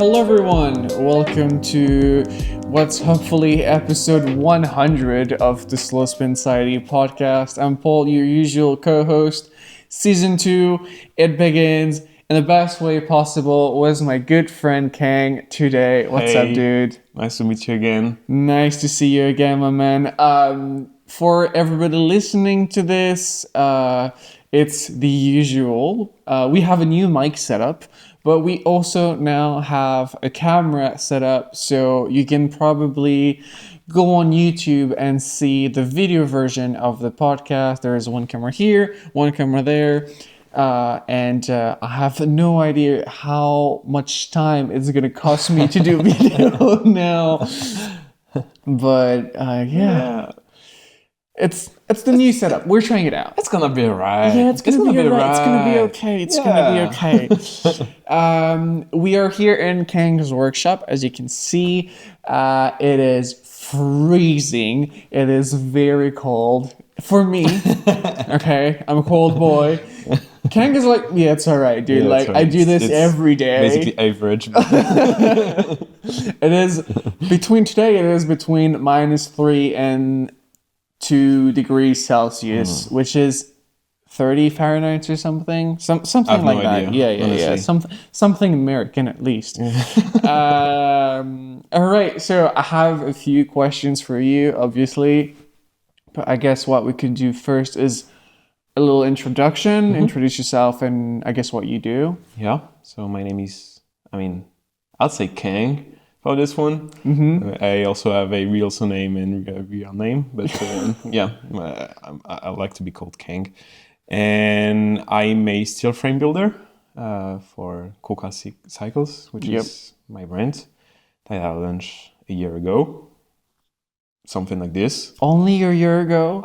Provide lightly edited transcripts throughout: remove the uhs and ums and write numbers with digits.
Hello everyone, welcome to what's hopefully episode 100 of the Slow Spin Society podcast. I'm Paul, your usual co-host. Season 2, it begins in the best way possible with my good friend Kang today. What's up, dude? Nice to meet you again. Nice to see you again, my man. For everybody listening to this, it's the usual. We have a new mic setup, but we also now have a camera set up, so you can probably go on YouTube and see the video version of the podcast. There is one camera here, one camera there. And I have no idea how much time it's gonna cost me to do video now. But yeah. It's the new setup. We're trying it out. It's gonna be alright. Yeah, it's gonna be alright. It's gonna be okay. It's gonna be okay. We are here in Kang's workshop. As you can see, it is freezing. It is very cold for me. Okay, I'm a cold boy. Kang is like, yeah, it's alright, dude. Yeah, like, right. I do this every day. Basically average. It is between -3 and 2 degrees Celsius, which is 30 Fahrenheit or something. Something like that. Idea, Yeah. Something American at least. All right, so I have a few questions for you, obviously. But I guess what we can do first is a little introduction. Introduce yourself and I guess what you do. Yeah, so my name is, I'll say Kang for this one. I also have a real surname and a real name, but I like to be called Kang. And I'm a steel frame builder for Quokka Cycles, which is my brand that I launched a year ago. Something like this. Only a year ago?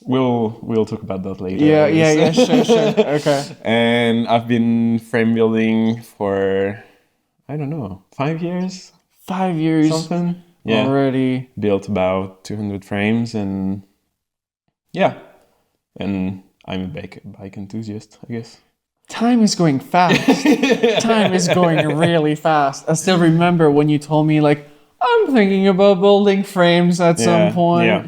We'll talk about that later. Yeah, sure. Okay. And I've been frame building for, I don't know, 5 years? 5 years. Something. Yeah. Already. Built about 200 frames and and I'm a bike enthusiast, I guess. Time is going fast. Time is going really fast. I still remember when you told me, like, I'm thinking about building frames at some point. Yeah.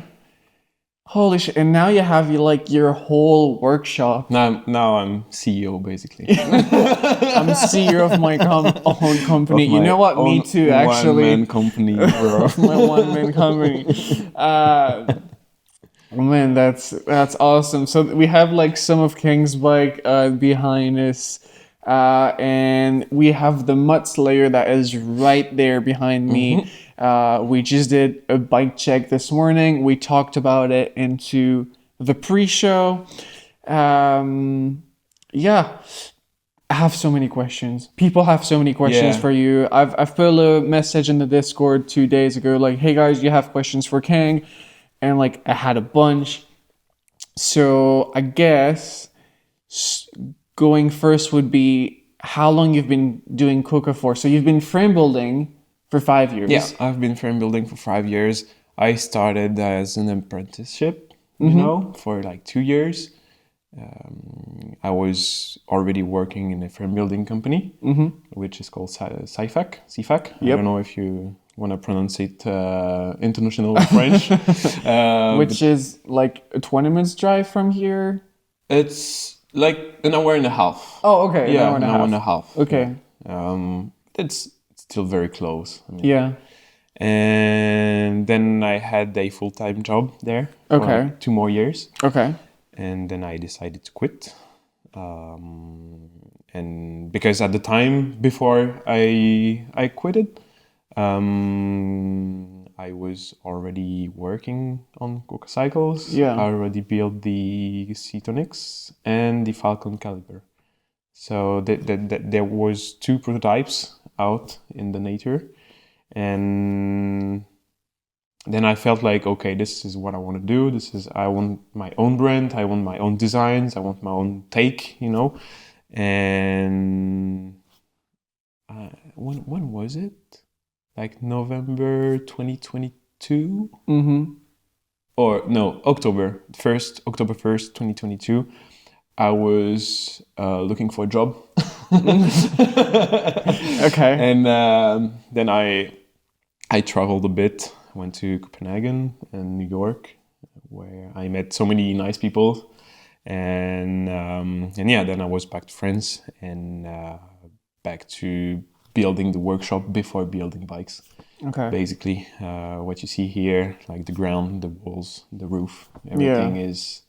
Holy shit. And now you have your whole workshop. Now I'm CEO, basically. I'm CEO of my own company. You know what? Me too, actually. One-man company, bro. My one-man company. Man, that's awesome. So we have some of Kang's bike behind us. And we have the mudslayer that is right there behind me. We just did a bike check this morning. We talked about it into the pre-show. I have so many questions. People have so many questions for you. I've put a message in the Discord 2 days ago, like, hey guys, you have questions for Kang? And I had a bunch. So I guess going first would be how long you've been doing Quokka for. So you've been frame building for 5 years. Yeah, I've been frame building for 5 years. I started as an apprenticeship, for 2 years. I was already working in a frame building company, which is called CIFAC. CIFAC. I don't know if you want to pronounce it international French. Which is a 20 minutes drive from here. It's an hour and a half. Oh, okay. Yeah, an hour and a half. Okay. It's still very close. And then I had a full-time job there for 2 more years. Okay. And then I decided to quit. And because at the time before I quitted, I was already working on Quokka Cycles. Yeah. I already built the Cetonix and the Falcon caliper. So there was 2 prototypes out in the nature. And then I felt like, okay, this is what I want to do. I want my own brand. I want my own designs. I want my own take, And when was it? November 2022? Or no, October 1st, 2022. I was looking for a job. Okay. And then I traveled a bit. Went to Copenhagen and New York, where I met so many nice people. And yeah, then I was back to France and back to building the workshop before building bikes. Okay. Basically, what you see here, like the ground, the walls, the roof, everything has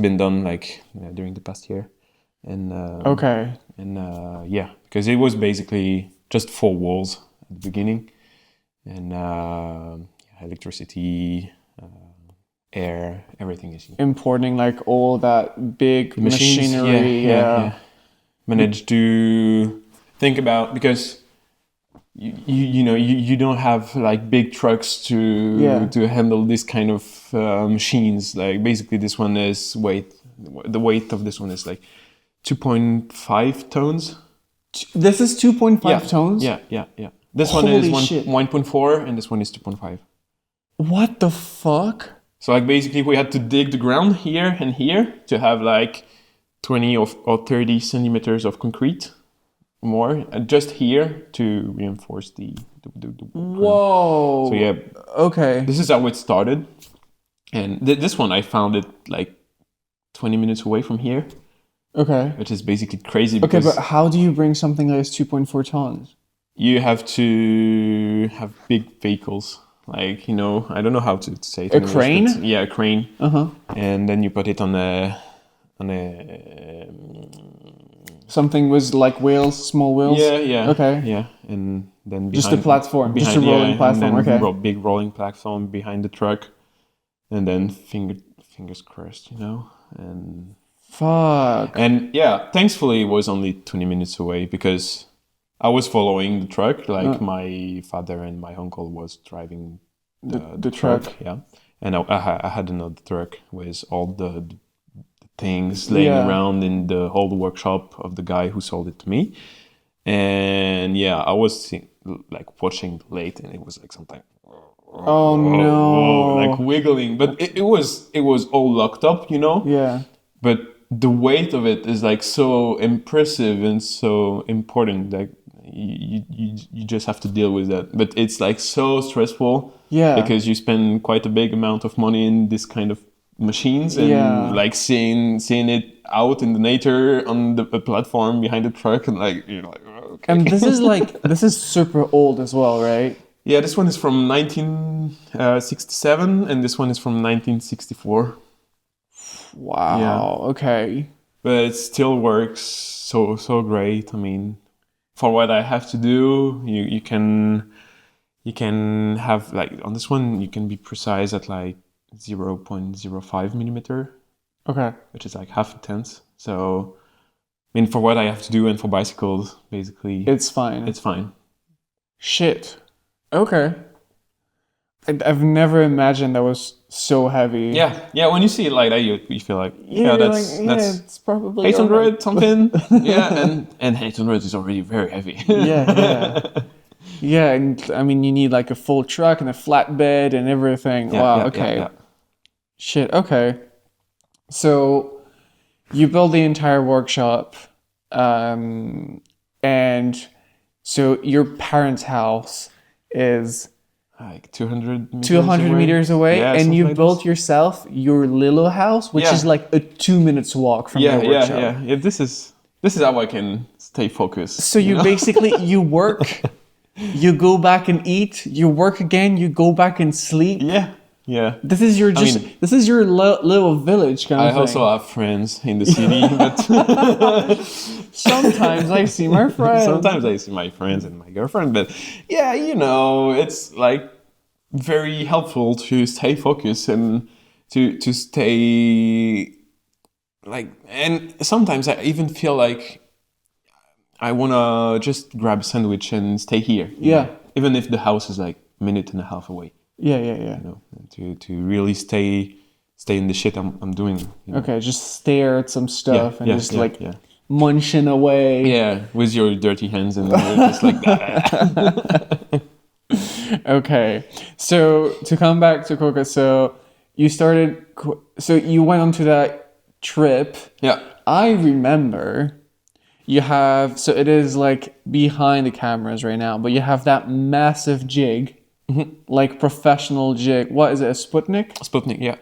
been done like during the past year. And Okay. and yeah, because it was basically just 4 walls at the beginning, and electricity, air, everything is here. Importing like all that big Machines, machinery. Yeah. Managed to think about, because you don't have like big trucks to handle this kind of machines. Like basically this one is the weight of this one is like 2.5 tons. This is 2.5 tons? Yeah. This one is Holy shit. 1.4 and this one is 2.5. What the fuck? So like basically we had to dig the ground here and here to have like 20 or 30 centimeters of concrete more just here to reinforce the Whoa. So yeah, Okay. this is how it started. And this one I found it like 20 minutes away from here, Okay. which is basically crazy Okay, because but how do you bring something that is 2.4 tons? you have to have big vehicles. Like, I don't know how to say it. A in English, crane? but yeah, a crane. Uh-huh. And then you put it on a Something was like wheels, small wheels? yeah. Okay. Yeah, and then Just a platform, just a behind, rolling platform, and then okay. big rolling platform behind the truck, and then fingers crossed, and Fuck. yeah, thankfully it was only 20 minutes away because I was following the truck, like my father and my uncle was driving the truck, yeah, and I had another truck with all the things laying around in the whole workshop of the guy who sold it to me. And yeah, I was like watching late, and it was like something. Oh no! Like wiggling, but it was all locked up, Yeah. But the weight of it is like so impressive and so important that you just have to deal with that. But it's like so stressful, because you spend quite a big amount of money in this kind of machines, and like seeing it out in the nature on the platform behind the truck, and like like, okay. And this is super old as well, right? Yeah, this one is from 1967 and this one is from 1964. Wow. Yeah. Okay. But it still works so great. I mean, for what I have to do, you can have like on this one you can be precise at like 0.05 millimeter. Okay. Which is like half a tenth. So, I mean, for what I have to do and for bicycles, basically, it's fine. It's fine. Shit. Okay. I've never imagined that was so heavy. Yeah. When you see it like that, you feel like that's it's probably 800 right. something. Yeah, and 800 is already very heavy. Yeah, and I mean you need like a full truck and a flatbed and everything. Wow. Okay. Yeah. Shit. Okay. So you build the entire workshop, and so your parents' house is like 200 meters away, yeah, and you like built this. yourself your little house, which is like a 2 minutes walk from your workshop. Yeah. This is how I can stay focused. So you basically you work, you go back and eat, you work again, you go back and sleep. Yeah. This is your this is your little village kind of thing. I also have friends in the city, but sometimes I see my friends. Sometimes I see my friends and my girlfriend, but yeah, it's like very helpful to stay focused and to stay like, and sometimes I even feel like I wanna just grab a sandwich and stay here. Even if the house is like a minute and a half away. Yeah. To really stay in the shit I'm doing. Okay, just stare at some stuff and just munching away. Yeah, with your dirty hands and just like that. Okay, so to come back to Quokka, so you went on to that trip. Yeah. I remember You have, so it is like behind the cameras right now, but you have that massive jig, like professional jig. What is it, a Sputnik? Sputnik, yeah.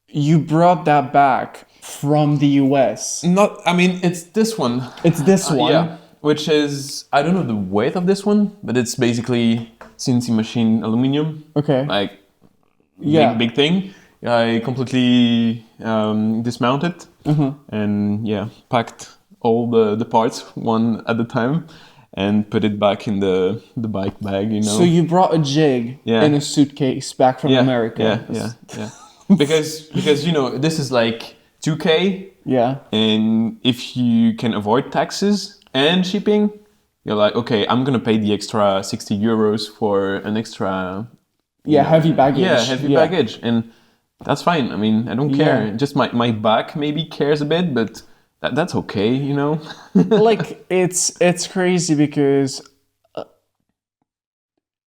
You brought that back from the US. Not, I mean, it's this one. It's this one. Yeah, which is, I don't know the weight of this one, but it's basically CNC machine aluminum. Okay. Like, Yeah. big thing. I completely dismounted and yeah, packed all the parts one at a time and put it back in the bike bag, you know. So you brought a jig Yeah. in a suitcase back from America. Yeah. because you know, this is like 2K, Yeah. and if you can avoid taxes and shipping, you're like, okay, I'm gonna pay the extra 60 euros for an extra Heavy baggage. Yeah, heavy baggage. And that's fine. I mean, I don't care. Just my back maybe cares a bit, but that's okay, you know? Like, it's crazy because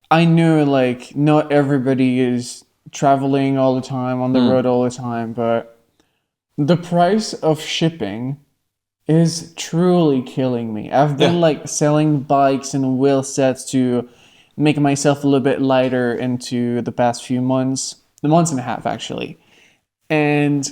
I know, like, not everybody is traveling all the time, on the road all the time, but the price of shipping is truly killing me. I've been like selling bikes and wheel sets to make myself a little bit lighter into the past few months, the months and a half actually. And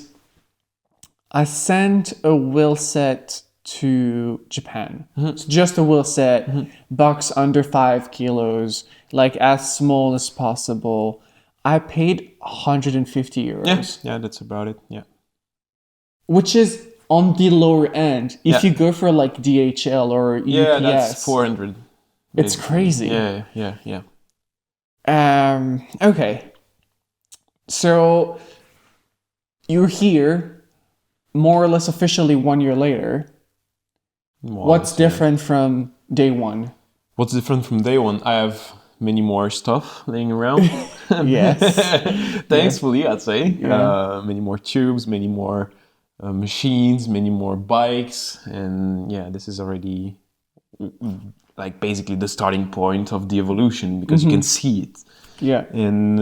I sent a wheel set to Japan. It's just a wheel set, box under 5 kilos, like as small as possible. I paid 150 euros. Yeah, that's about it. Yeah. Which is on the lower end. If you go for like DHL or UPS, Yeah, that's 400. It's crazy. Yeah. Okay. So you're here more or less officially 1 year later. What's different from day one? What's different from day one? I have many more stuff laying around. Yes. Thankfully, I'd say. Many more tubes, many more machines, many more bikes. And yeah, this is already like basically the starting point of the evolution because you can see it. Yeah. And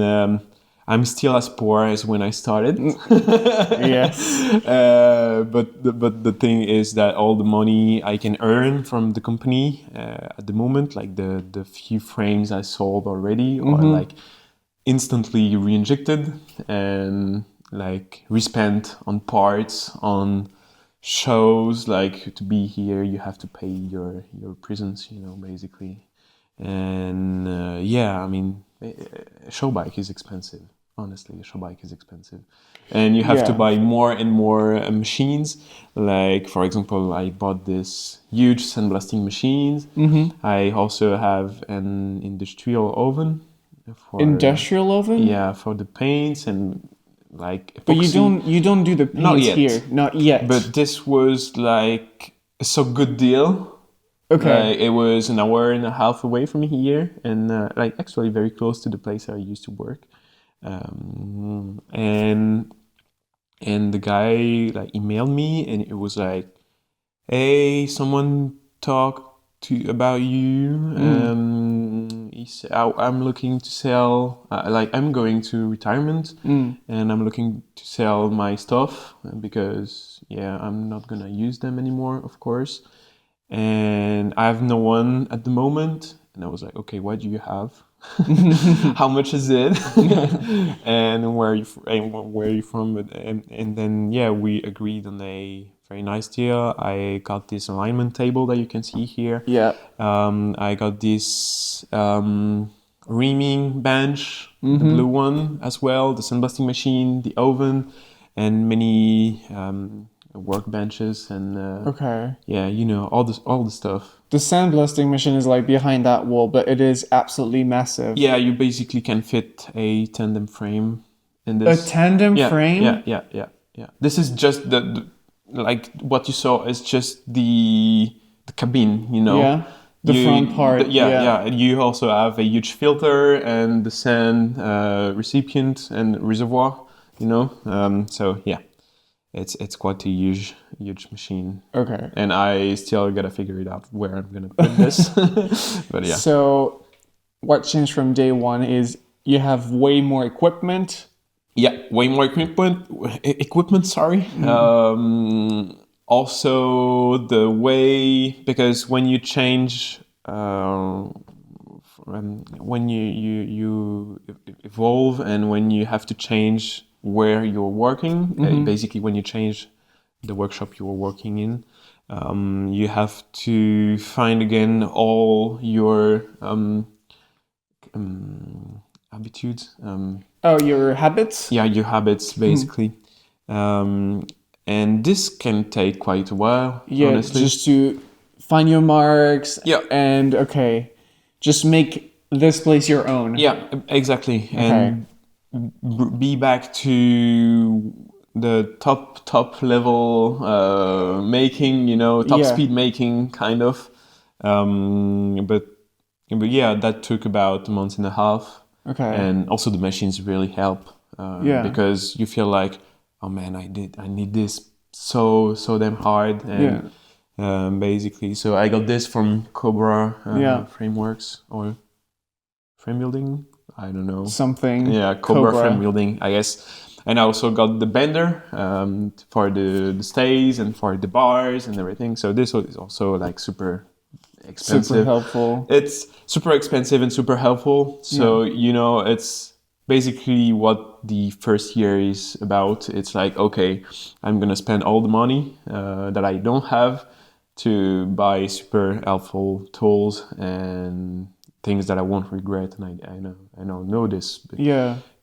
I'm still as poor as when I started. Yes. But the thing is that all the money I can earn from the company at the moment, like the few frames I sold already, are like instantly re-injected and like respent on parts, on shows. Like to be here, you have to pay your presence, you know, basically. And I mean, a show bike is expensive. Honestly, a show bike is expensive. And you have to buy more and more machines. Like, for example, I bought this huge sandblasting machines. I also have an industrial oven. Industrial oven? Yeah, for the paints and like epoxy. But you don't do the paints here. Not yet. But this was like a so good deal. Okay. It was an hour and a half away from here, and like actually very close to the place I used to work. And the guy like emailed me, and it was like, "Hey, someone talked about you. He said, I'm looking to sell. Like I'm going to retirement, and I'm looking to sell my stuff because I'm not gonna use them anymore, of course." And I have no one at the moment. And I was like, okay, what do you have? How much is it? And where are you from? And then we agreed on a very nice deal. I got this alignment table that you can see here. Yeah. I got this reaming bench, the blue one as well, the sandblasting machine, the oven, and many workbenches and all the stuff. The sandblasting machine is like behind that wall, but it is absolutely massive. Yeah, you basically can fit a tandem frame in this. A tandem frame? Yeah. This is just the like what you saw is just the cabin, you know. Yeah. The front part. You also have a huge filter and the sand recipient and reservoir, you know. It's quite a huge machine. Okay. And I still gotta figure it out where I'm gonna put this. But yeah. So what changed from day one is you have way more equipment. Yeah, way more equipment. Sorry. also the way, because when you change, when you evolve, and when you have to change where you're working, basically when you change the workshop you're working in, you have to find again all your habitudes. Your habits? Yeah, your habits basically. And this can take quite a while, Yeah, honestly. just to find your marks. Yeah. And just make this place your own. Yeah, exactly. And be back to the top level making, top Yeah. speed making kind of. But yeah, that took about a month and a half. Okay. And also the machines really help because you feel like, oh man, I need this so damn hard. And basically, so I got this from Cobra frameworks or frame building. I don't know. Something. Yeah, Cobra frame building, I guess. And I also got the bender for the stays and for the bars and everything. So this is also like super expensive. Super helpful. It's super expensive and super helpful. So, it's basically what the first year is about. It's like, okay, I'm going to spend all the money that I don't have to buy super helpful tools and things that I won't regret. And I know this, but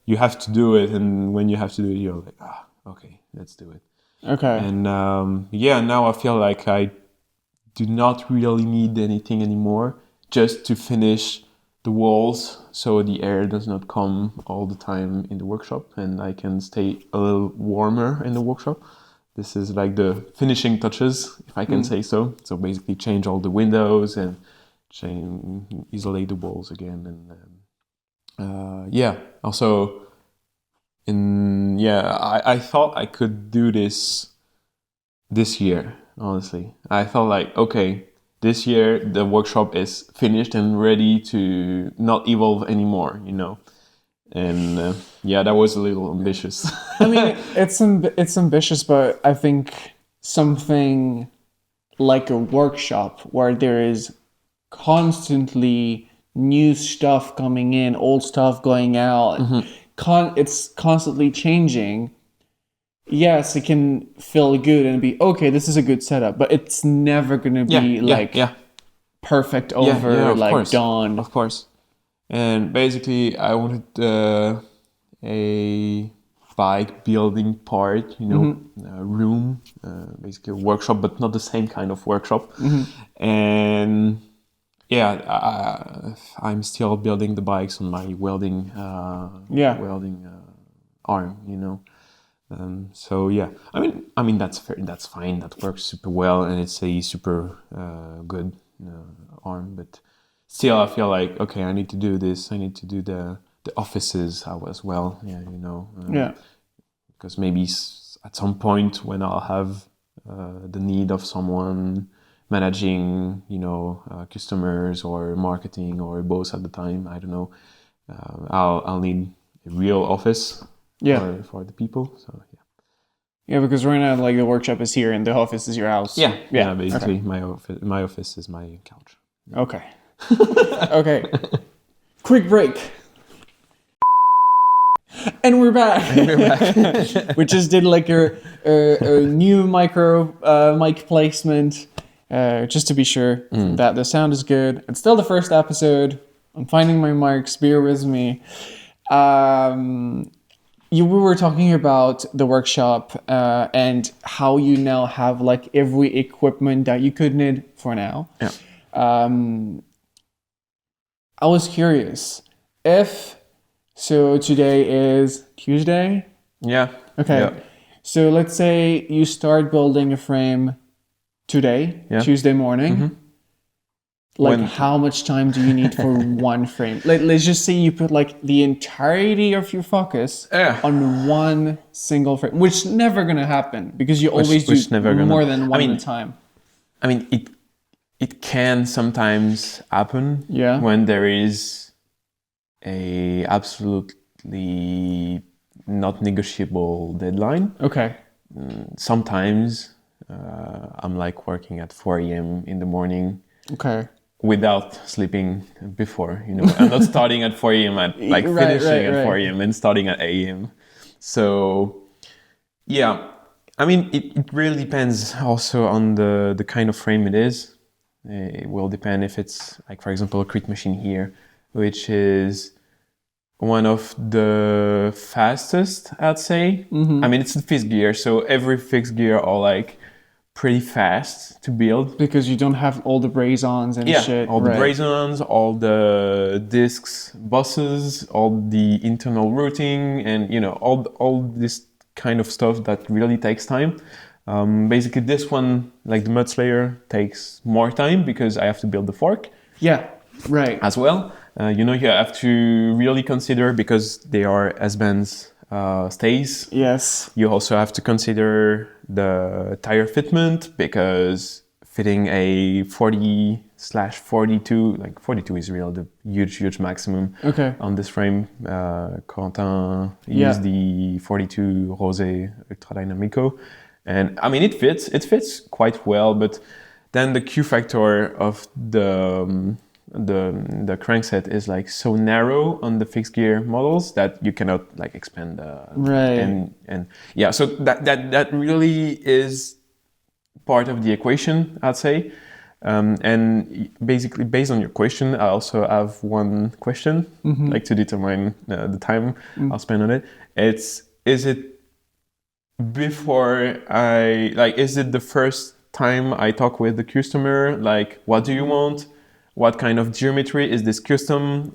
you have to do it. And when you have to do it, you're like, okay, let's do it. Okay. And now I feel like I do not really need anything anymore, just to finish the walls so the air does not come all the time in the workshop and I can stay a little warmer in the workshop. This is like the finishing touches, if I can say so. So basically change all the windows and isolate the walls again. And also I thought I could do this year. Honestly, I felt like, okay, this year the workshop is finished and ready to not evolve anymore, and that was a little ambitious. I mean, it's ambitious, but I think something like a workshop where there is constantly new stuff coming in, old stuff going out, it's constantly changing. Yes, it can feel good and be, okay, this is a good setup, but it's never going to be perfect over, done. Of course. And basically, I wanted a bike building part, room, basically a workshop, but not the same kind of workshop. And I'm still building the bikes on my welding arm, I mean that's fair, that's fine. That works super well, and it's a super good arm. But still, I feel like, okay, I need to do this. I need to do the offices as well. Because maybe at some point when I'll have the need of someone managing, customers or marketing or both at the time, I don't know. I'll need a real office. For the people. So because right now, like, the workshop is here and the office is your house. Basically, okay. My office is my couch. Okay. Okay. Quick break. And we're back. We just did like a new mic placement, just to be sure that the sound is good. It's still the first episode. I'm finding my marks. Bear with me. We were talking about the workshop and how you now have like every equipment that you could need for now. Yeah. I was curious so today is Tuesday? Yeah. Okay. Yeah. So let's say you start building a frame today, Tuesday morning. Like, how much time do you need for one frame? Let's just say you put like the entirety of your focus on one single frame, which is never going to happen because you always do more than one at a time. I mean, it can sometimes happen when there is a absolutely not negotiable deadline. Okay. Sometimes I'm like working at 4 a.m. in the morning Okay. without sleeping before. I'm not starting at 4 a.m. at like Right, finishing right, at 4 right. a.m. and starting at 8 a.m. So yeah, I mean it really depends also on the kind of frame it is. It will depend if it's like, for example, a crit machine here, which is one of the fastest, I'd say. I mean, it's the fixed gear, so every fixed gear are like pretty fast to build. Because you don't have all the braze-ons and Yeah, shit. all the Right. braze-ons, all the discs, buses, all the internal routing, and all this kind of stuff that really takes time. Basically, this one, like the Mudslayer, takes more time because I have to build the fork Yeah. Right. as well. You have to really consider, because they are S-bands stays. Yes. You also have to consider the tire fitment, because fitting a 40/42, like 42 is real, the huge maximum Okay. on this frame. Quentin Yeah. used the 42 Rosé Ultra Dynamico, and I mean it fits quite well, but then the Q factor of the crankset is like so narrow on the fixed gear models that you cannot like expand Right. and yeah, so that really is part of the equation, I'd say. And basically, based on your question, I also have one question, like to determine the time I'll spend on it. Is it before is it the first time I talk with the customer? Like, what do you want? What kind of geometry is this custom?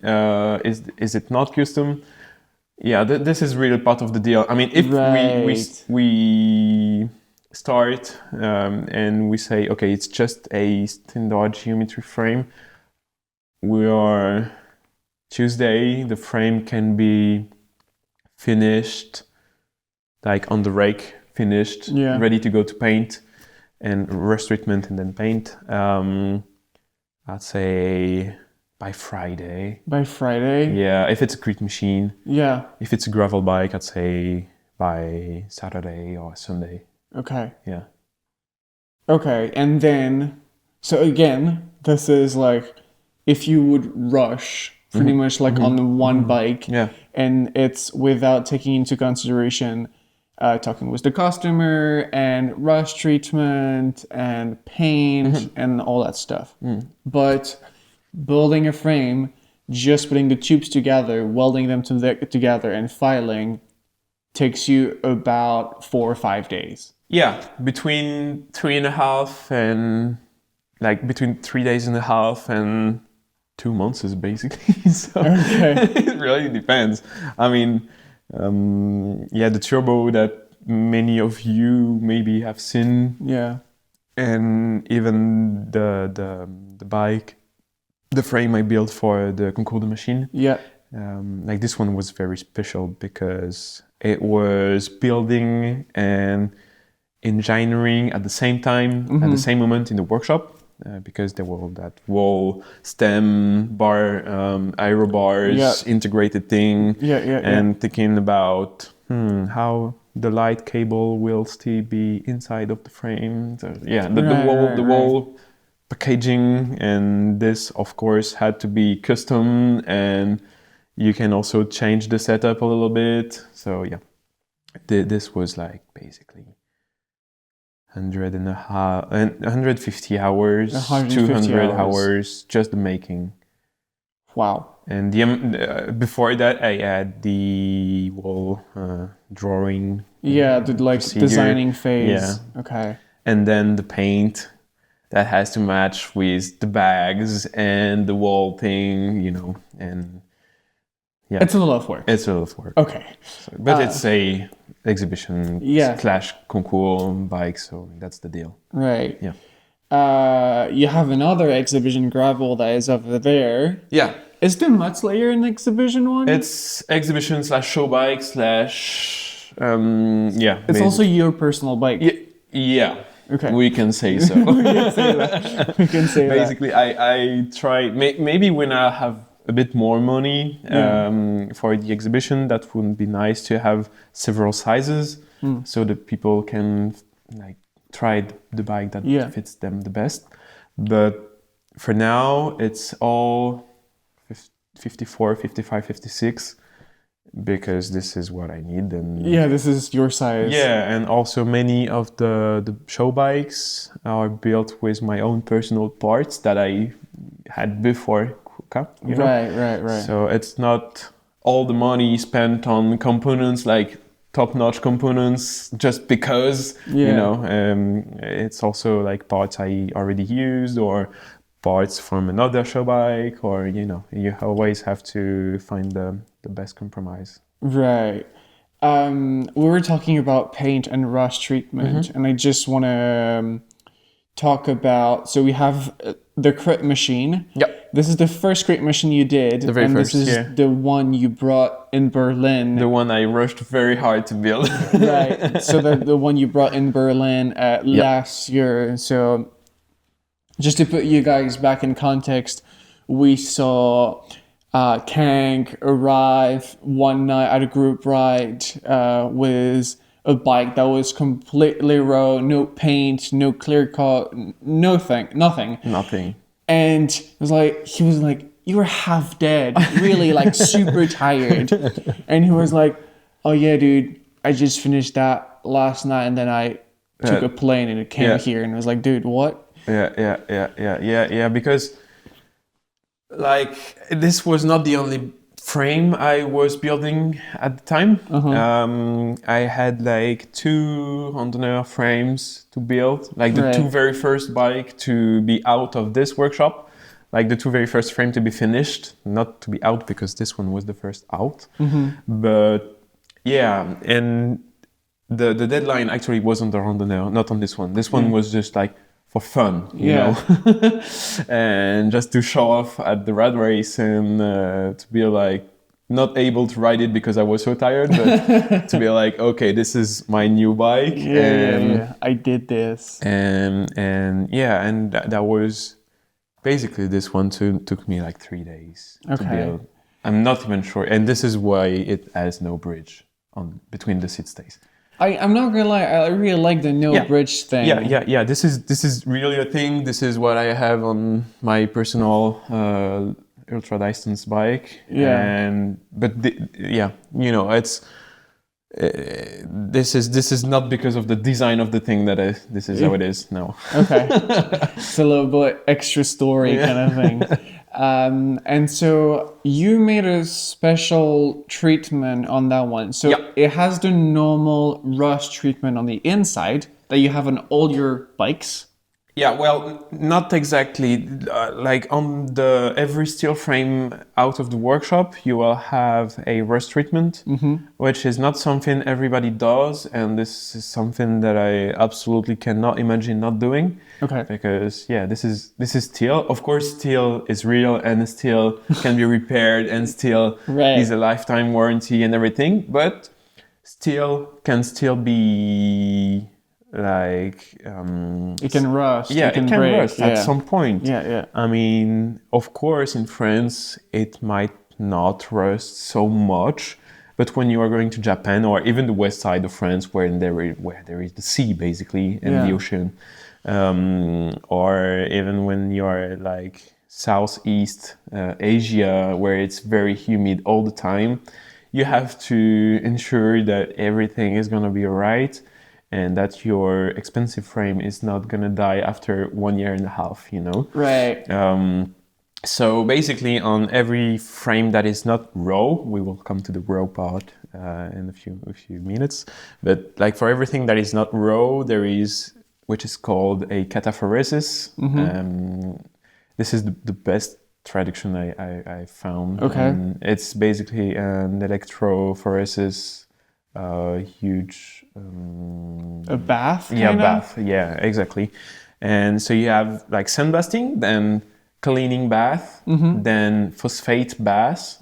Is it not custom? Yeah, this is really part of the deal. I mean, if Right. we start and we say, okay, it's just a standard geometry frame. We are Tuesday. The frame can be finished, like on the rake, finished, Yeah. ready to go to paint and rust treatment and then paint. I'd say by Friday. By Friday. Yeah, if it's a crit machine. Yeah. If it's a gravel bike, I'd say by Saturday or Sunday. Okay. Yeah. Okay. And then, so again, this is like if you would rush pretty much like on the one bike, Yeah. and it's without taking into consideration talking with the customer and rust treatment and paint and all that stuff. But building a frame, just putting the tubes together, welding them together, and filing takes you about 4 or 5 days. Yeah, between 3.5 and between 3 days and a half and 2 months is basically. So Okay. it really depends. I mean, the turbo that many of you maybe have seen, Yeah. and even the bike, the frame I built for the Concours de Machine. Yeah. Like this one was very special because it was building and engineering at the same time, at the same moment in the workshop, because there were that wall stem bar, aero bars, integrated thing, and thinking about how the light cable will still be inside of the frame. So, the wall packaging, and this of course had to be custom, and you can also change the setup a little bit. So yeah, this was like basically 150 hours, 200 hours, just the making. Wow. And before that, I had the wall drawing. Yeah, the procedure. designing phase. Yeah. Okay. And then the paint that has to match with the bags and the wall thing, and yeah. It's a lot of work. It's a lot of work. Okay. But it's a exhibition / concours bike, so that's the deal. Right. Yeah. You have another exhibition gravel that is over there. Yeah. Is the Mudslayer an exhibition one? It's exhibition / show bike / It's also your personal bike. Yeah. Okay. We can say so. We can say that. We can say Basically, I try, maybe when I have a bit more money for the exhibition, that would be nice to have several sizes so that people can try the bike that Yeah. fits them the best. But for now, it's all 54, 55, 56 because this is what I need. And Yeah, this is your size. yeah, and also many of the show bikes are built with my own personal parts that I had before Quokka, you know? Right. So it's not all the money spent on components, like top-notch components, just because, you Yeah. know, it's also like parts I already used or parts from another show bike, or, you know, you always have to find the best compromise. Right. We were talking about paint and rust treatment, and I just want to talk about. So we have the crit machine. Yep. This is the first crit machine you did, The very and first, this is yeah. the one you brought in Berlin. The one I rushed very hard to build. Right. So the one you brought in Berlin last year. So just to put you guys back in context, we saw Kang arrive one night at a group ride with a bike that was completely raw, no paint, no clear coat, nothing. Nothing. And he was like, you were half dead, really like super tired. And he was like, oh yeah, dude, I just finished that last night and then I took a plane and it came here. And I was like, dude, what? Yeah, because like this was not the only frame I was building at the time. I had like 2 Randonneur frames to build, like the 2 very first bike to be out of this workshop, like the 2 very first frame to be finished, not to be out because this one was the first out. But yeah, and the deadline actually was on the Randonneur, not on this one. This one was just like for fun, you know, and just to show off at the rad race and to be like not able to ride it because I was so tired, but to be like, okay, this is my new bike. I did this. And that was basically this one took me like 3 days to build. I'm not even sure, and this is why it has no bridge on between the seat stays. I'm not gonna lie, I really like the no bridge thing. Yeah. This is really a thing. This is what I have on my personal ultra distance bike. You know, it's this is not because of the design of the thing that this is how it is. No. Okay, it's a little bit extra story kind of thing. And so you made a special treatment on that one. So it has the normal rust treatment on the inside that you have on all your bikes. Yeah, well, not exactly. Like on the every steel frame out of the workshop, you will have a rust treatment, which is not something everybody does, and this is something that I absolutely cannot imagine not doing. Okay. Because this is steel. Of course, steel is real, and steel can be repaired, and steel is a lifetime warranty and everything. But steel can still be like it can rust. Yeah, it can break. rust at some point. Yeah. I mean, of course, in France, it might not rust so much, but when you are going to Japan or even the west side of France, where there is the sea basically and the ocean, or even when you are like southeast Asia, where it's very humid all the time, you have to ensure that everything is gonna be alright. And that your expensive frame is not gonna die after 1 year and a half, you know? Right. So basically on every frame that is not raw, we will come to the raw part in a few minutes. But like for everything that is not raw, there is, which is called a cataphoresis. This is the best traduction I found. Okay. It's basically an electrophoresis, huge... a bath? Yeah, bath. Yeah, exactly. And so you have like sandblasting, then cleaning bath, then phosphate bath,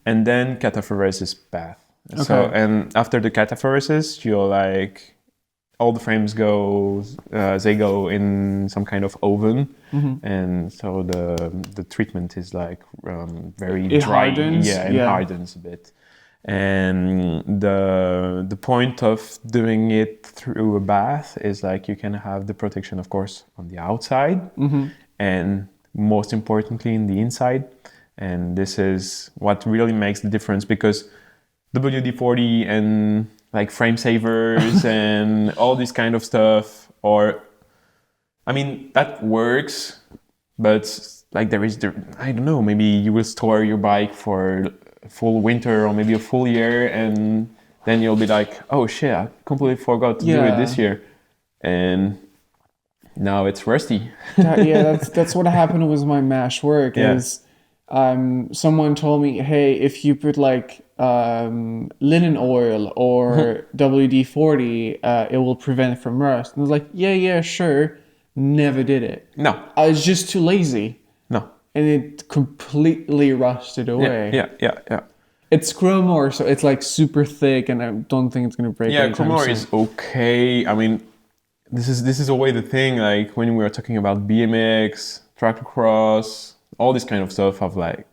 and then cataphoresis bath. Okay. So, and after the cataphoresis, you're like, all the frames go, they go in some kind of oven. And so the treatment is like very it dry. Hardens? Yeah, it hardens a bit. And the point of doing it through a bath is like you can have the protection, of course, on the outside, and most importantly in the inside. And this is what really makes the difference, because WD-40 and like frame savers and all this kind of stuff, or I mean that works, but like there is I don't know, maybe you will store your bike for a full winter or maybe a full year, and then you'll be like, oh shit, I completely forgot to do it this year, and now it's rusty. That's what happened with my mesh work. Yeah. Is someone told me, hey, if you put like linen oil or WD-40, it will prevent it from rust. And I was like, yeah, sure. Never did it. No. I was just too lazy. No. And it completely rusted away. Yeah. It's chrome ore, so it's like super thick, and I don't think it's gonna break. Yeah, chrome ore is okay. I mean, this is always the thing. Like when we were talking about BMX, tracklocross, all this kind of stuff have like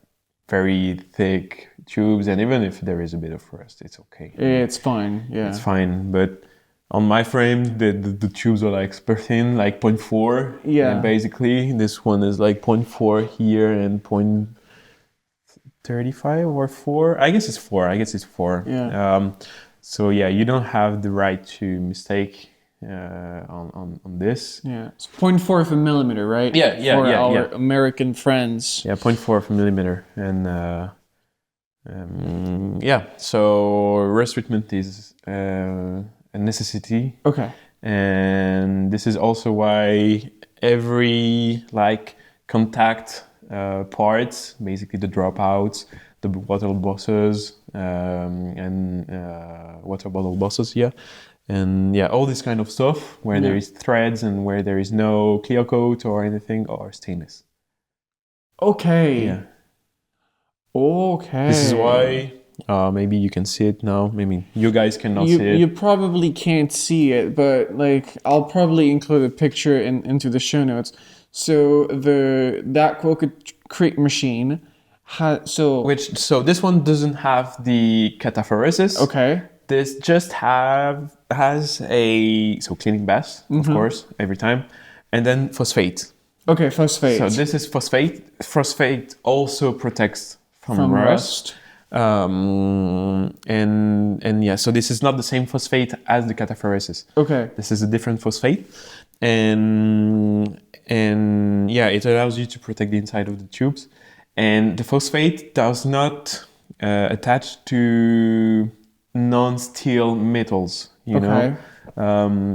very thick tubes, and even if there is a bit of rust, it's okay. It's fine. Yeah, it's fine. But on my frame, the tubes are like super thin, like 0.4. Yeah. And basically, this one is like 0.4 here and 0.35 or 4. I guess it's 4. Yeah. So yeah, you don't have the right to mistake on this. Yeah. It's 0.4 of a millimeter, right? Yeah. For our American friends. Yeah, 0.4 of a millimeter. And so rust treatment is a necessity. Okay. And this is also why every like contact parts, basically the dropouts, the water bosses, and water bottle bosses, and all this kind of stuff where there is threads and where there is no clear coat or anything, are stainless. Okay. Yeah. Okay. This is why. Maybe you can see it now. Maybe you guys cannot see it. You probably can't see it, but like I'll probably include a picture into the show notes. So that Quokka Creek machine so this one doesn't have the cataphoresis. Okay. This just has a cleaning bath, of course, every time, and then phosphate. Okay, phosphate. So this is phosphate. Phosphate also protects from rust. So this is not the same phosphate as the cataphoresis. Okay. This is a different phosphate, and it allows you to protect the inside of the tubes. And the phosphate does not attach to non-steel metals, you know.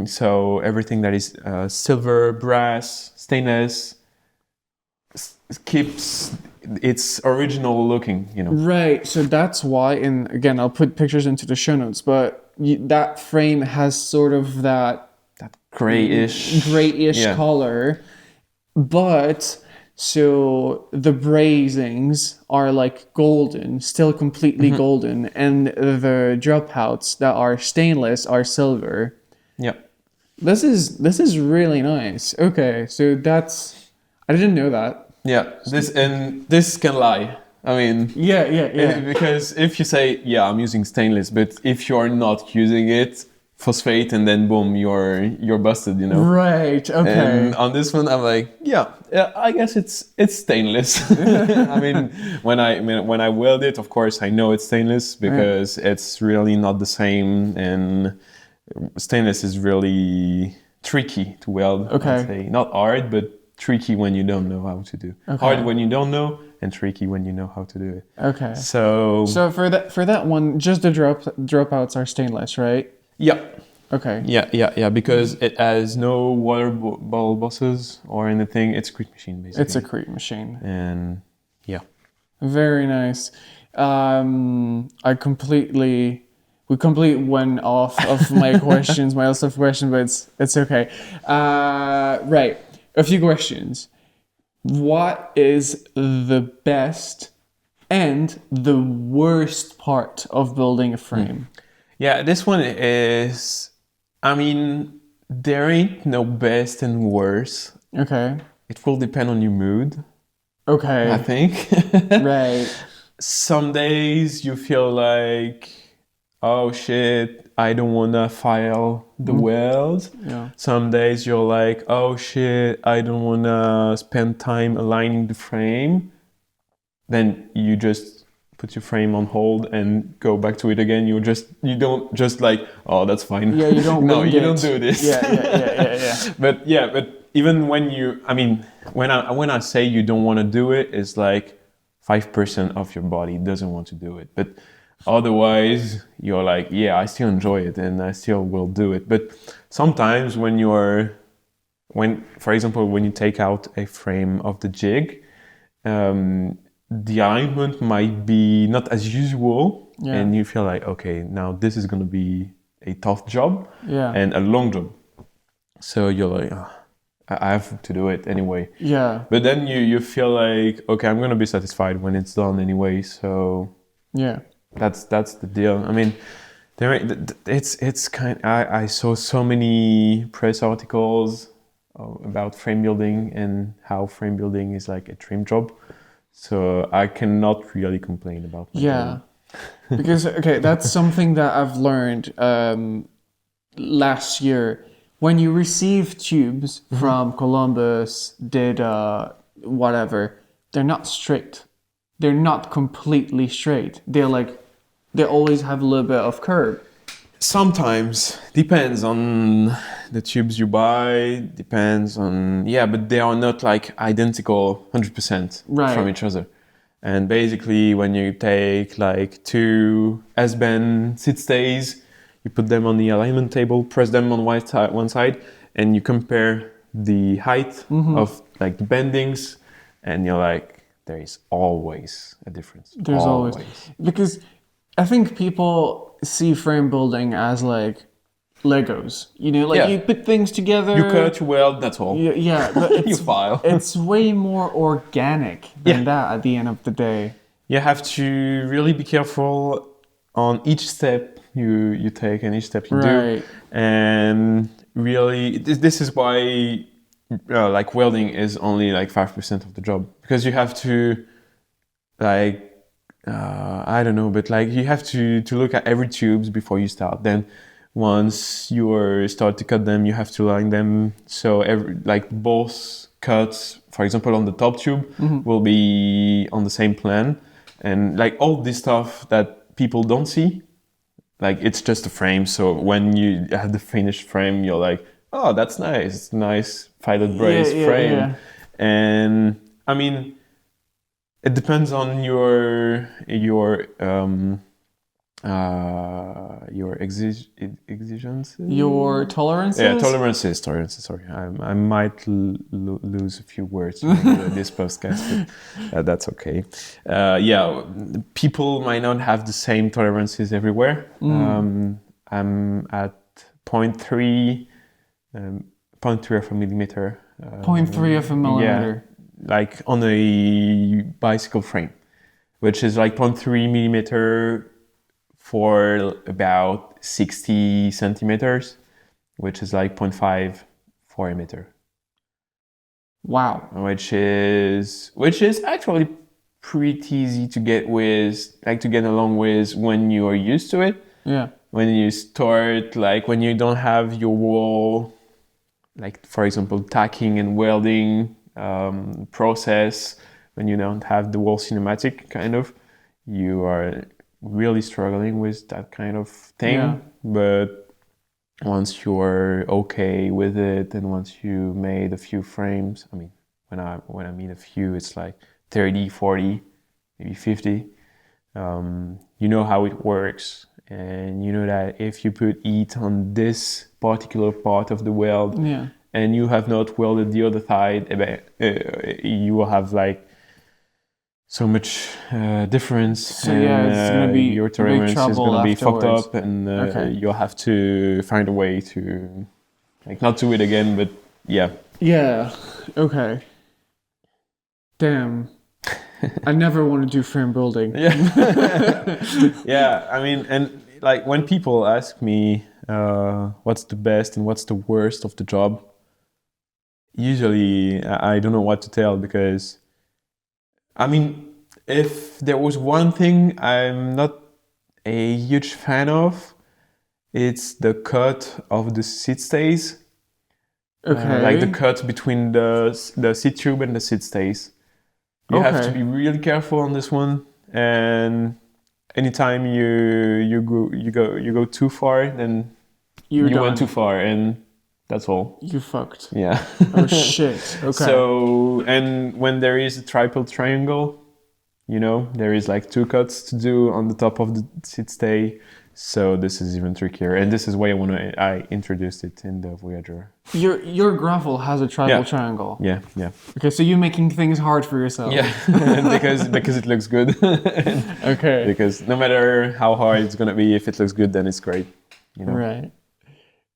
So everything that is silver, brass, stainless keeps its original looking, you know. Right. So that's why, and again, I'll put pictures into the show notes, but that frame has sort of that grayish color, but so the brazings are like golden, still completely golden, and the dropouts that are stainless are silver. Yeah. This is really nice. Okay, so I didn't know that. Yeah, this can lie. I mean, yeah. Because if you say, I'm using stainless, but if you're not using it, phosphate, and then boom, you're busted, you know. Right. Okay. And on this one, I'm like, I guess it's stainless. I mean, when I weld it, of course, I know it's stainless because it's really not the same, and stainless is really tricky to weld. Okay. I'd say. Not hard, but tricky when you don't know how to do. Okay. Hard when you don't know, and tricky when you know how to do it. Okay. So for that one, just the dropouts are stainless, right? Yeah. Okay. Yeah, because it has no water bottle bosses or anything. It's a Crete machine, basically. It's a Crete machine. And very nice. We completely went off of my questions, my list of questions, but it's okay. Right. A few questions. What is the best and the worst part of building a frame? Yeah, this one is, I mean, there ain't no best and worst. Okay. It will depend on your mood. Okay. I think. Right. some days you feel like, oh shit, I don't wanna file the weld. Yeah. Some days you're like, oh shit, I don't wanna spend time aligning the frame. Then you just put your frame on hold and go back to it again. You don't just like, oh, that's fine. Yeah, you don't No, wing you it. don't do this. Yeah. But even when when I say you don't want to do it, it's like 5% of your body doesn't want to do it. But otherwise, you're like, yeah, I still enjoy it and I still will do it. But sometimes for example, when you take out a frame of the jig, the alignment might be not as usual, and you feel like, okay, now this is going to be a tough job and a long job. So you're like, oh, I have to do it anyway. Yeah. But then you feel like, okay, I'm going to be satisfied when it's done anyway. So yeah, that's the deal. I mean, it's kind. I saw so many press articles about frame building and how frame building is like a dream job. So I cannot really complain about my job. Because okay, that's something that I've learned last year. When you receive tubes from Columbus, Data, whatever, they're not straight. They're not completely straight. They always have a little bit of curve. Sometimes depends on the tubes you buy, depends on but they are not like identical 100% from each other. And basically when you take like two S-bend sit stays, you put them on the alignment table, press them on one side, and you compare the height of like the bendings, and you're like, there is always a difference. There's always. Because I think people see frame building as like Legos, you put things together. You cut, you weld, that's all. Yeah, but it's, you file. It's way more organic than that at the end of the day. You have to really be careful on each step you take and each step you do. And really, this is why like welding is only like 5% of the job. Because you have to like, I don't know, but like you have to look at every tubes before you start. Then once you start to cut them, you have to line them. So both cuts, for example, on the top tube will be on the same plan. And like all this stuff that people don't see, like it's just a frame. So when you have the finished frame, you're like, oh, that's nice. It's a nice filet brace frame. Yeah. And I mean, it depends on your exigences. Your tolerances? Yeah, tolerances. Sorry, I might lose a few words in this podcast, but that's okay. People might not have the same tolerances everywhere. I'm at 0.3 of a millimeter. 0.3 of a millimeter. Yeah, like on a bicycle frame, which is like 0.3 millimeter for about 60 centimeters, which is like 0.5 for a meter. Wow. Which is actually pretty easy to get along with when you are used to it. Yeah. When you start, like when you don't have your wall, like for example, tacking and welding process, when you don't have the wall cinematic kind of, you are really struggling with that kind of thing. Yeah. But once you're okay with it, and once you made a few frames, I mean, when I mean a few, it's like 30, 40, maybe 50. You know how it works, and you know that if you put heat on this particular part of the weld, and you have not welded the other side, you will have like so much difference. So it's gonna be your tolerance is gonna be fucked up, and you'll have to find a way to like not do it again. But yeah. Yeah. Okay. Damn. I never want to do frame building. Yeah. Yeah. I mean, and like when people ask me what's the best and what's the worst of the job, usually I don't know what to tell, because I mean, If there was one thing I'm not a huge fan of, it's the cut of the seat stays. Like the Okay. cut between the seat tube and the seat stays. You have to Okay. be really careful on this one, and anytime you go too far, then You're you went done. too far, and that's all. You fucked. Yeah. Oh shit. Okay. So, and when there is a triple triangle, there is like two cuts to do on the top of the seat stay. So this is even trickier, and this is why I introduced it in the Voyager. Your gravel has a tribal Yeah. triangle. Yeah, yeah, Okay, so you're making things hard for yourself. yeah. because it looks good. Okay. Because no matter how hard it's gonna be, if it looks good, then it's great. Right.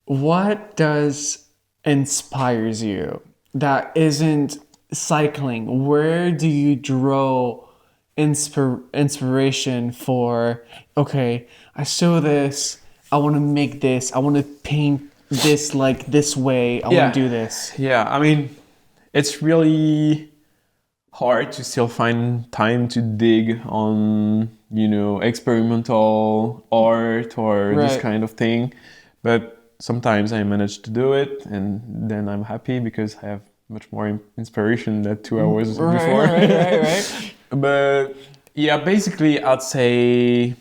What does inspires you that isn't cycling? Where do you draw inspiration for, okay, I saw this, I want to make this, I want to paint this like this way, I Yeah. want to do this. Yeah, I mean, it's really hard to still find time to dig on, experimental art or this Right. kind of thing. But sometimes I manage to do it, and then I'm happy because I have much more inspiration than 2 hours before. Right. But yeah, basically, I'd say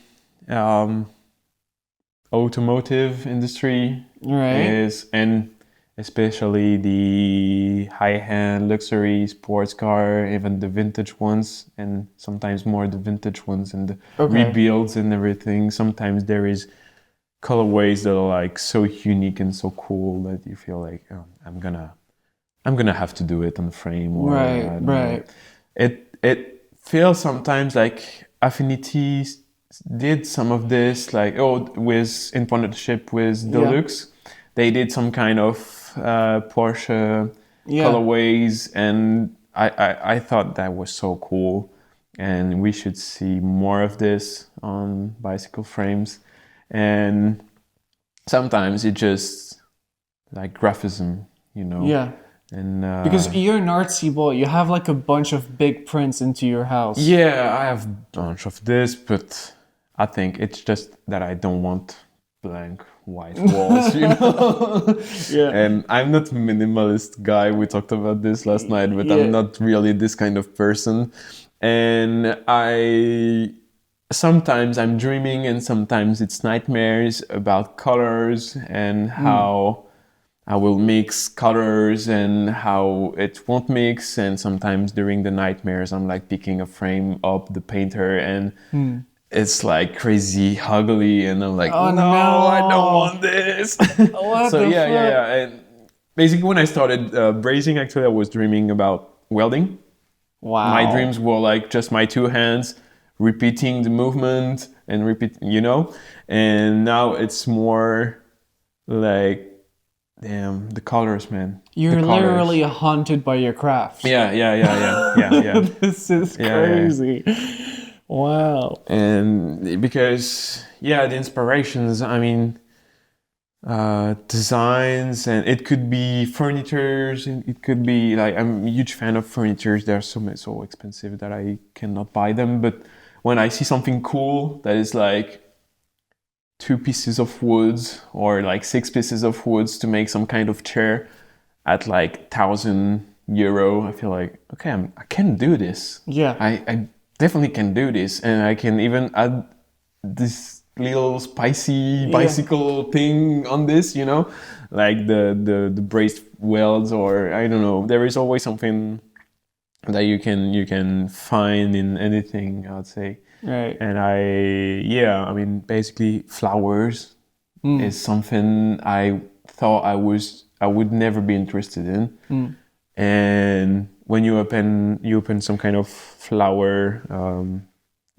automotive industry Right. and especially the high-end luxury sports car, even the vintage ones, and sometimes more the vintage ones and the Okay. rebuilds and everything. Sometimes there is colorways that are like so unique and so cool that you feel like, oh, I'm gonna have to do it on the frame. Or, I don't know. Right. It feels sometimes like Affinity did some of this, like in partnership with Deluxe, they did some kind of Porsche colorways, and I thought that was so cool, and we should see more of this on bicycle frames. And sometimes it just like graphism, Yeah. and Because you're an artsy boy, you have like a bunch of big prints into your house. yeah, I have a bunch of this, but I think it's just that I don't want blank white walls, Yeah. And I'm not a minimalist guy. We talked about this last night, but Yeah. I'm not really this kind of person. And sometimes I'm dreaming, and sometimes it's nightmares about colors and how I will mix colors and how it won't mix. And sometimes during the nightmares, I'm like picking a frame up the painter, and it's like crazy ugly, and I'm like, Oh, no, no. I don't want this. What So the yeah. fuck? And basically, when I started brazing, actually, I was dreaming about welding. Wow. My dreams were like just my two hands repeating the movement and and now it's more like, damn, the colors, man. You're The colors. literally haunted by your craft. Yeah. This is Yeah. crazy. Wow. And because the inspirations, I mean, designs, and it could be furnitures, and it could be like, I'm a huge fan of furnitures. They're so expensive that I cannot buy them, but when I see something cool that is like 2 pieces of wood or like 6 pieces of wood to make some kind of chair at like €1,000, I feel like, okay, I can do this. Yeah. I definitely can do this, and I can even add this little spicy bicycle thing on this, like the braced welds, or I don't know. There is always something that you can find in anything, I'd say. Right. And I mean, basically flowers is something I thought I would never be interested in. And when you open some kind of flower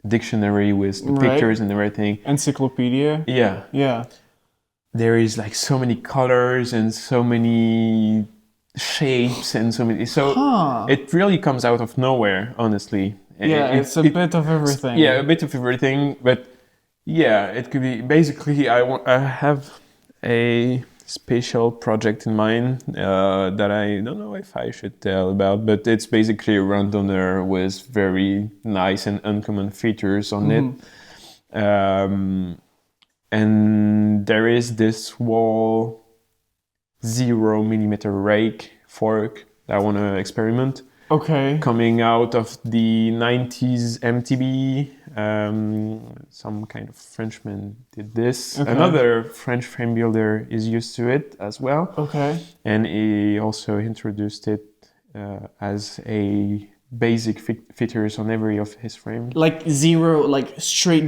dictionary with the pictures and everything, Encyclopedia. Yeah. there is like so many colors and so many shapes and so many, it really comes out of nowhere, honestly. Yeah, it's a bit of everything. Yeah, a bit of everything, but yeah, it could be basically, I have a special project in mind that I don't know if I should tell about, but it's basically a rundoner with very nice and uncommon features on it. And there is this wall 0 mm rake fork that I want to experiment. Okay. Coming out of the 90s MTB, some kind of Frenchman did this. Okay. Another French frame builder is used to it as well. Okay. And he also introduced it as a basic features on every of his frame. Like zero, like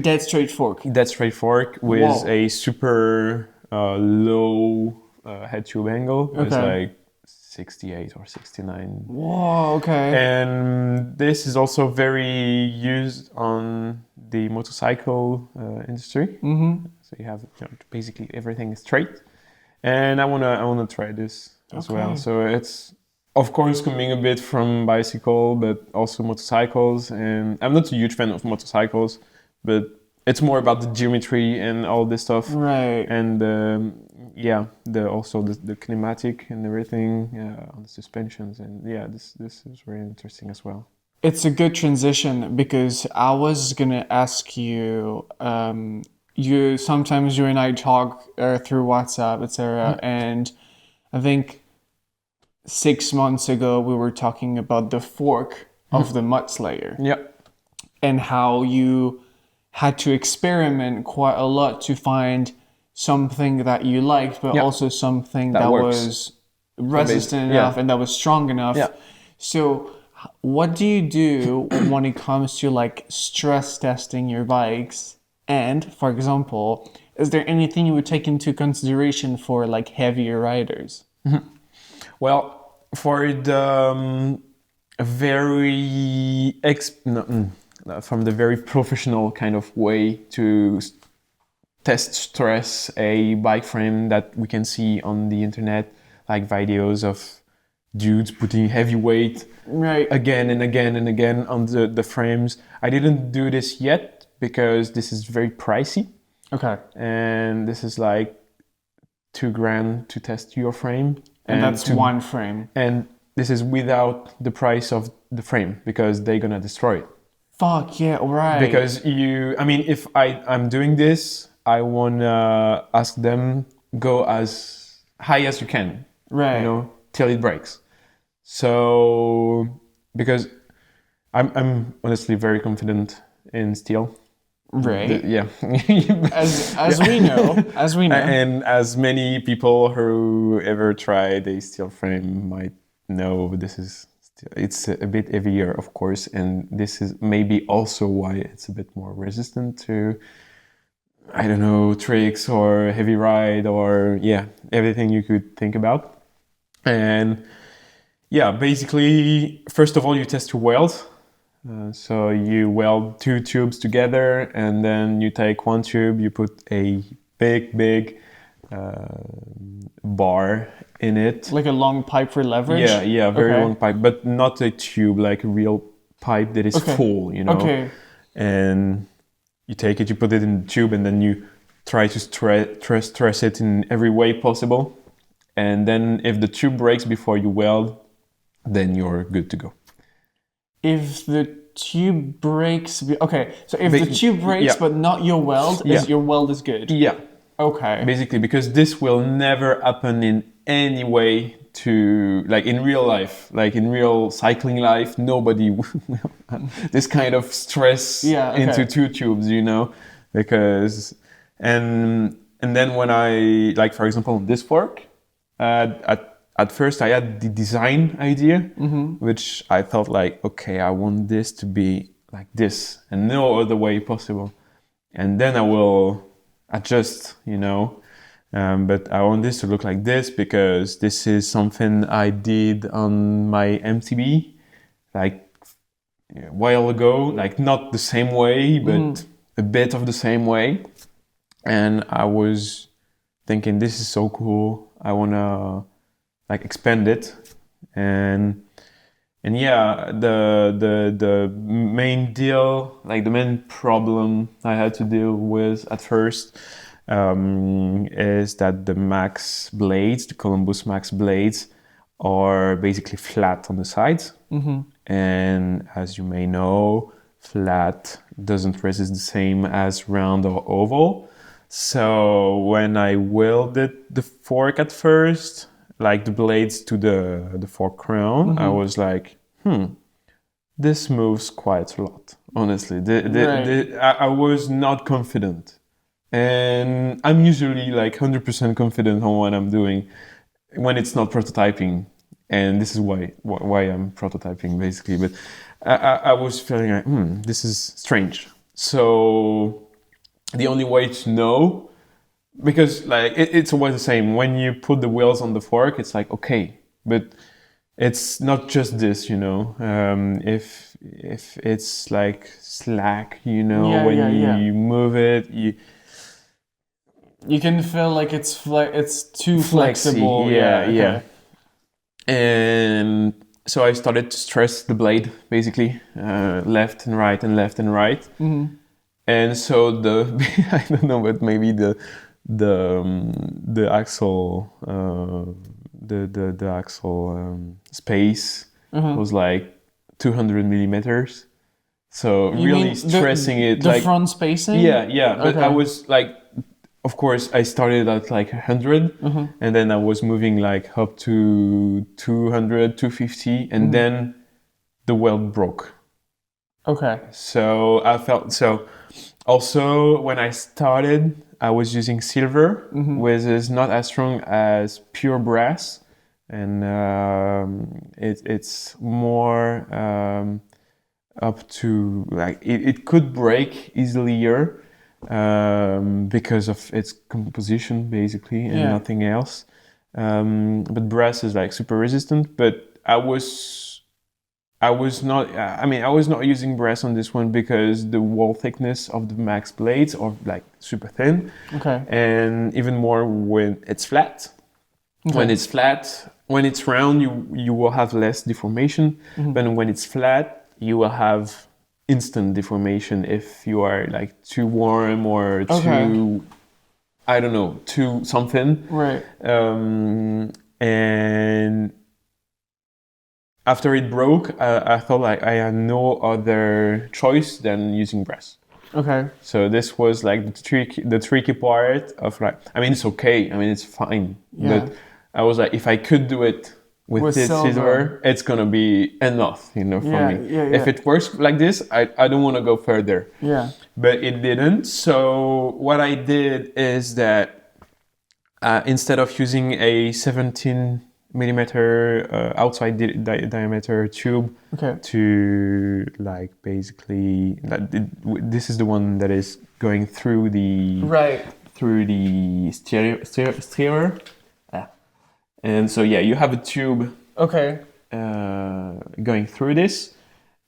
dead straight fork. Dead straight fork with Whoa. a super low head tube angle. It's like 68 or 69. Whoa, okay. And this is also very used on the motorcycle industry. So you have basically everything is straight. And I wanna try this as well. So it's of course coming a bit from bicycle, but also motorcycles. And I'm not a huge fan of motorcycles, but it's more about the geometry and all this stuff. Right. And also the kinematic and everything on the suspensions. And this is very interesting as well. It's a good transition because I was gonna ask you. Sometimes you and I talk through WhatsApp, etc. And I think 6 months ago we were talking about the fork of the Mudslayer. Yeah. And how you had to experiment quite a lot to find something that you liked, but also something that was resistant enough and that was strong enough. Yeah. So what do you do when it comes to like stress testing your bikes? And for example, is there anything you would take into consideration for like heavier riders? Well, for the from the very professional kind of way to test stress a bike frame that we can see on the internet, like videos of dudes putting heavy weight again and again and again on the frames. I didn't do this yet because this is very pricey. Okay. And this is like $2,000 to test your frame. And that's one frame. And this is without the price of the frame because they're gonna destroy it. Fuck yeah, right. Because if I'm doing this, I wanna ask them go as high as you can. Right. Till it breaks. So because I'm honestly very confident in steel. Right. Yeah. As we know. And as many people who ever tried a steel frame might know, it's a bit heavier, of course, and this is maybe also why it's a bit more resistant to, I don't know, tricks or heavy ride or everything you could think about. And basically, first of all, you test your weld. So you weld 2 tubes together, and then you take one tube, you put a big bar in it. Like a long pipe for leverage? Yeah, very long pipe, but not a tube, like a real pipe that is full, Okay. And you take it, you put it in the tube, and then you try to stress it in every way possible. And then if the tube breaks before you weld, then you're good to go. If the tube breaks... Okay, so if the tube breaks but not your weld, your weld is good? Yeah. Okay. Basically, because this will never happen in any way to, like in real life, like in real cycling life, nobody will this kind of stress into 2 tubes, because, and then when I, like for example, this fork, at first I had the design idea, which I thought like, okay, I want this to be like this and no other way possible. And then I will adjust, but I want this to look like this because this is something I did on my MTB, like a while ago, like not the same way, but a bit of the same way. And I was thinking, this is so cool. I want to like expand it. And the main deal, like the main problem I had to deal with at first is that the Max blades, the Columbus Max blades, are basically flat on the sides. And as you may know, flat doesn't resist the same as round or oval. So when I welded the fork at first, like the blades to the fork crown, I was like, this moves quite a lot, honestly. I was not confident. And I'm usually like 100% confident on what I'm doing when it's not prototyping. And this is why I'm prototyping, basically. But I was feeling like, this is strange. So the only way to know, because like it's always the same. When you put the wheels on the fork, it's like, okay. But it's not just this, if it's like slack, when you move it, you can feel like it's too flexible. Yeah. And so I started to stress the blade, basically, left and right and left and right. And so I don't know, but maybe the axle the axle space was like 200 millimeters. So You really mean stressing it, the like front spacing? yeah. But Okay. I was like, of course, I started at like 100, and then I was moving like up to 200, 250, and then the weld broke. Okay. So I felt so. Also, when I started, I was using silver, which is not as strong as pure brass, and it's more up to like it could break easier because of its composition, basically, and nothing else. But brass is like super resistant. But I was not. I was not using brass on this one because the wall thickness of the Max blades are like super thin. Okay. And even more when it's flat. Okay. When it's round, you will have less deformation. But when it's flat, you will have instant deformation if you are like too warm or too, I don't know, too something. Right. And after it broke, I thought like I had no other choice than using brass. Okay. So this was like the tricky part of like, it's okay. It's fine. Yeah. But I was like, if I could do it with this silver, it's gonna be enough, for me. Yeah. If it works like this, I don't want to go further. Yeah. But it didn't. So what I did is that instead of using a 17 millimeter outside diameter tube to like basically this is the one that is going through the steerer. And so you have a tube going through this,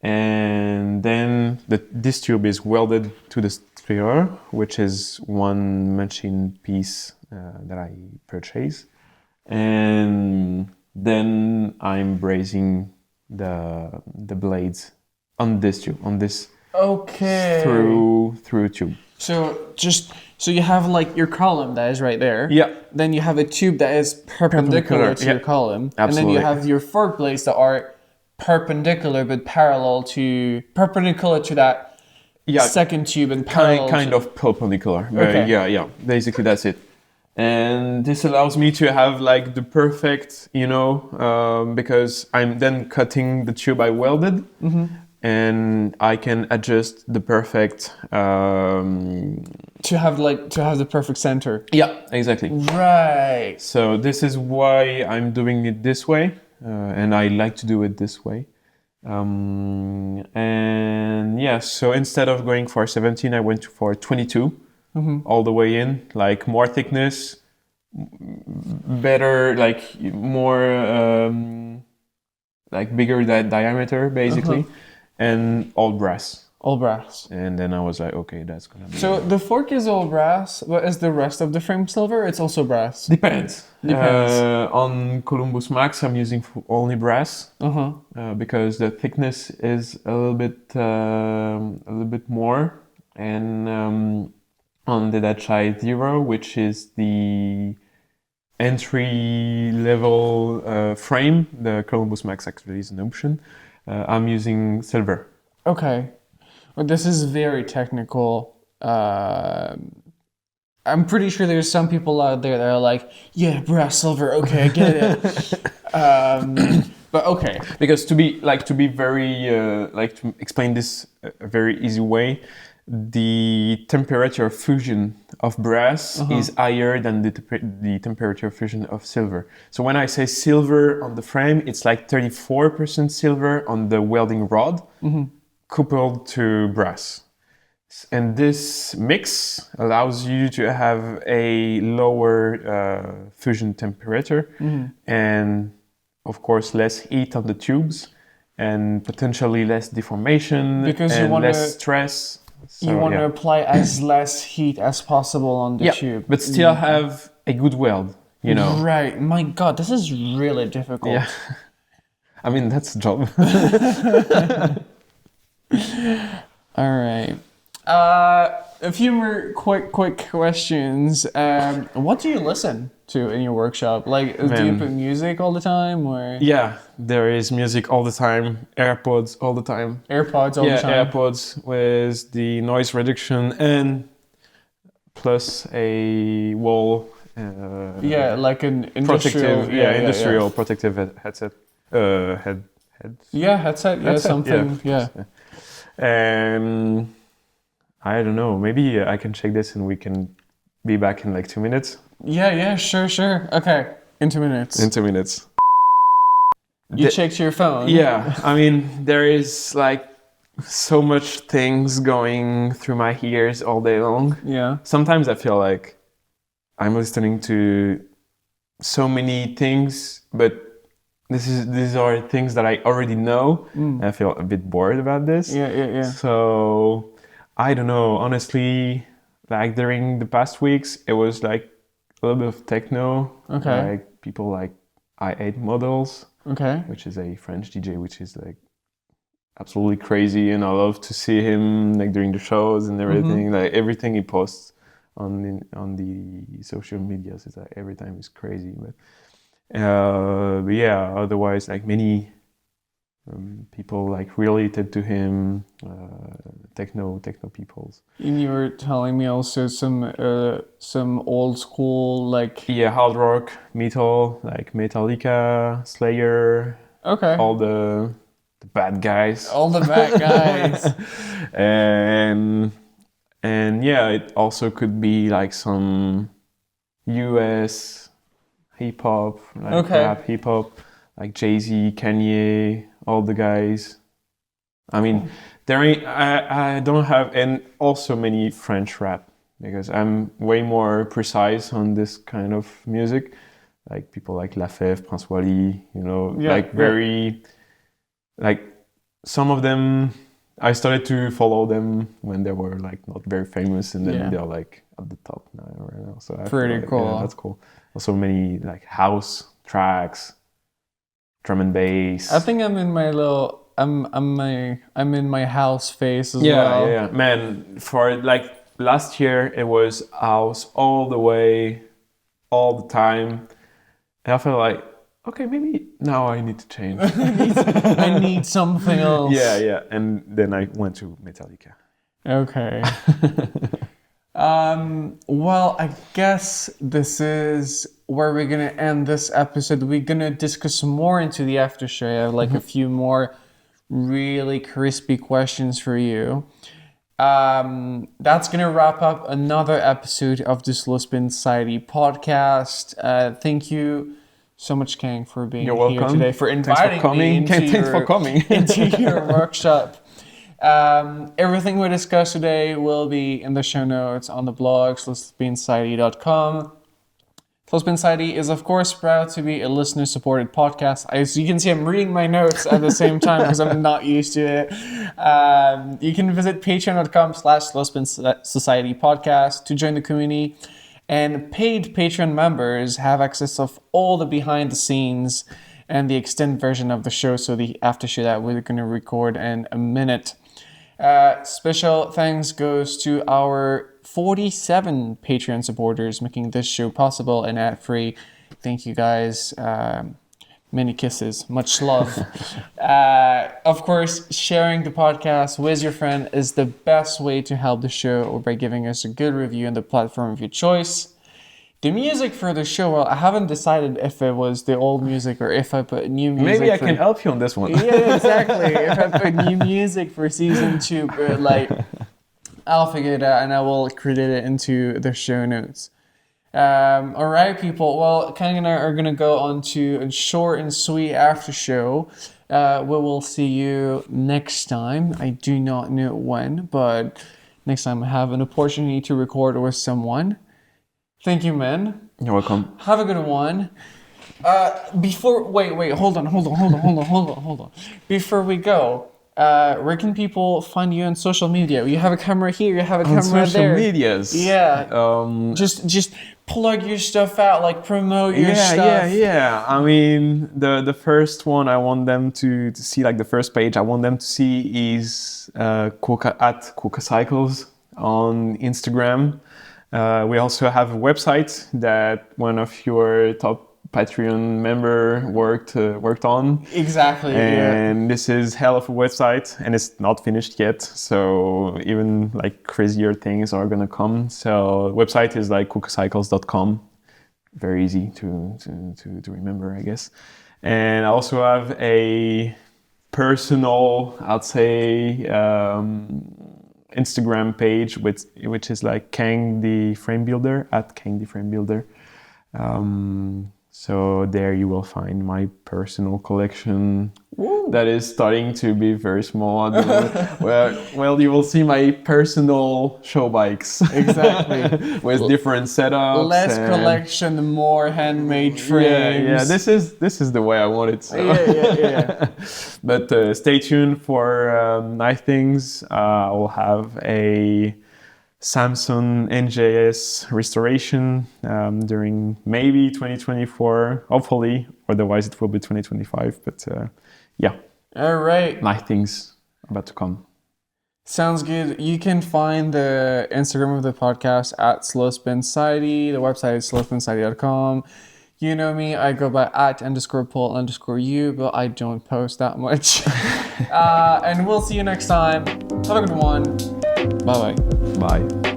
and then this tube is welded to the steerer, which is one machine piece that I purchased. And then I'm brazing the blades on this tube, through tube. So you have like your column that is right there. Yeah. Then you have a tube that is perpendicular to your column. Absolutely. And then you have your fork blades that are perpendicular but perpendicular to that second tube and parallel. Kind of perpendicular. Yeah. Basically that's it. And this allows me to have like the perfect, because I'm then cutting the tube I welded, and I can adjust the perfect to have the perfect center. Yeah, exactly. Right. So this is why I'm doing it this way, and I like to do it this way. So instead of going for 17, I went for 22. All the way in, like more thickness, better, like more, like bigger diameter, basically, and all brass. All brass. And then I was like, okay, that's gonna be. So the fork is all brass, but is the rest of the frame silver? It's also brass. Depends. On Columbus Max, I'm using only brass because the thickness is a little bit more, and on the Dachai Zero, which is the entry level frame. The Columbus Max actually is an option. I'm using silver. Okay. Well, this is very technical. I'm pretty sure there's some people out there that are like, yeah, brass, silver, okay, I get it. But okay. Because to be very to explain this a very easy way, the temperature of fusion of brass is higher than the temperature of fusion of silver. So when I say silver on the frame, it's like 34% silver on the welding rod coupled to brass. And this mix allows you to have a lower fusion temperature and, of course, less heat on the tubes and potentially less deformation Because and less stress. So, you want to apply as less heat as possible on the tube. But still have a good weld, you know. Right. My God, this is really difficult. Yeah. I mean, that's the job. All right. A few more quick questions. What do you listen to in your workshop? Like, do you put music all the time, or? Yeah, there is music all the time, AirPods all the time. AirPods all the time? Yeah, AirPods with the noise reduction and plus a wall. Like an industrial. Industrial protective headset. Head. Yeah, headset. Something. Yeah. I don't know. Maybe I can check this and we can be back in like 2 minutes. Yeah, sure. Okay, in 2 minutes. In 2 minutes. You checked your phone? Yeah, I mean, there is like so much things going through my ears all day long. Yeah. Sometimes I feel like I'm listening to so many things, but these are things that I already know. I feel a bit bored about this. Yeah. So I don't know, honestly, like during the past weeks, it was like a little bit of techno. Okay. Like people like I8 Models. Okay. Which is a French DJ, which is like absolutely crazy. And I love to see him like during the shows and everything. Like everything he posts on the social medias is like every time is crazy. But yeah, otherwise like many people like related to him, techno peoples. And you were telling me also some old school like hard rock, metal, like Metallica, Slayer. Okay. All the bad guys. All the bad guys. and yeah, it also could be like some US hip hop, like rap hip hop, like Jay-Z, Kanye, all the guys. I mean, I don't have, and also many French rap, because I'm way more precise on this kind of music. Like people like Lafèvre, Prince Wally, very, like some of them, I started to follow them when they were like not very famous, and then they're like at the top right now. So pretty cool. Yeah, that's cool. Also many like house tracks, drum and bass. I think I'm in my little. I'm in my house phase as well. Yeah. Man, for like last year it was house all the way, all the time. And I felt like, okay, maybe now I need to change. I need something else. Yeah. And then I went to Metallica. Okay. Well, I guess this is where we're gonna end this episode. We're gonna discuss more into the after show. I have like a few more really crispy questions for you. That's gonna wrap up another episode of the Slow Spin Society podcast. Thank you so much, Kang, for being here today, for inviting me into your workshop. Everything we discussed today will be in the show notes on the blog, slowspinsociety.com. Slow Spin Society is, of course, proud to be a listener-supported podcast. As you can see, I'm reading my notes at the same time because I'm not used to it. You can visit patreon.com/slowspinsociety podcast to join the community. And paid Patreon members have access of all the behind-the-scenes and the extended version of the show, so the after show that we're going to record in a minute. Special thanks goes to our 47 Patreon supporters, making this show possible and ad-free. Thank you guys. Many kisses, much love. Of course, sharing the podcast with your friend is the best way to help the show, or by giving us a good review on the platform of your choice. The music for the show, well, I haven't decided if it was the old music or if I put new music. Maybe I can help you on this one. Yeah, exactly. If I put new music for season 2, but like, I'll figure it out and I will credit it into the show notes. All right, people. Well, Kang and I are gonna go on to a short and sweet after show. We will see you next time. I do not know when, but next time I have an opportunity to record with someone. Thank you, man. You're welcome. Have a good one. Wait, hold on. Before we go, where can people find you on social media? You have a camera here, you have a camera Social there. medias. Yeah. Just plug your stuff out, like promote your stuff. Yeah. I mean, the first one I want them to see, like the first page I want them to see is Quokka Cycles on Instagram. We also have a website that one of your top Patreon member worked on. Exactly. And this is hell of a website, and it's not finished yet. So even like crazier things are gonna come. So website is like quokkacycles.com. Very easy to remember, I guess. And I also have a personal, I'd say, Instagram page which is like Kang the Frame Builder, at Kang the Frame Builder. So there you will find my personal collection. Woo. That is starting to be very small. Well, you will see my personal show bikes. Exactly. With different setups. Less collection, more handmade frames. Yeah. This is the way I want it. So. Yeah. But stay tuned for nice things. I will have a Samsung NJS restoration during maybe 2024, hopefully. Otherwise, it will be 2025. But yeah. All right. Nice things about to come. Sounds good. You can find the Instagram of the podcast at slowspinsociety. The website is slowspinsociety.com. You know me, I go by @_Paul_you, but I don't post that much. And we'll see you next time. Have a good one. Bye-bye. Bye.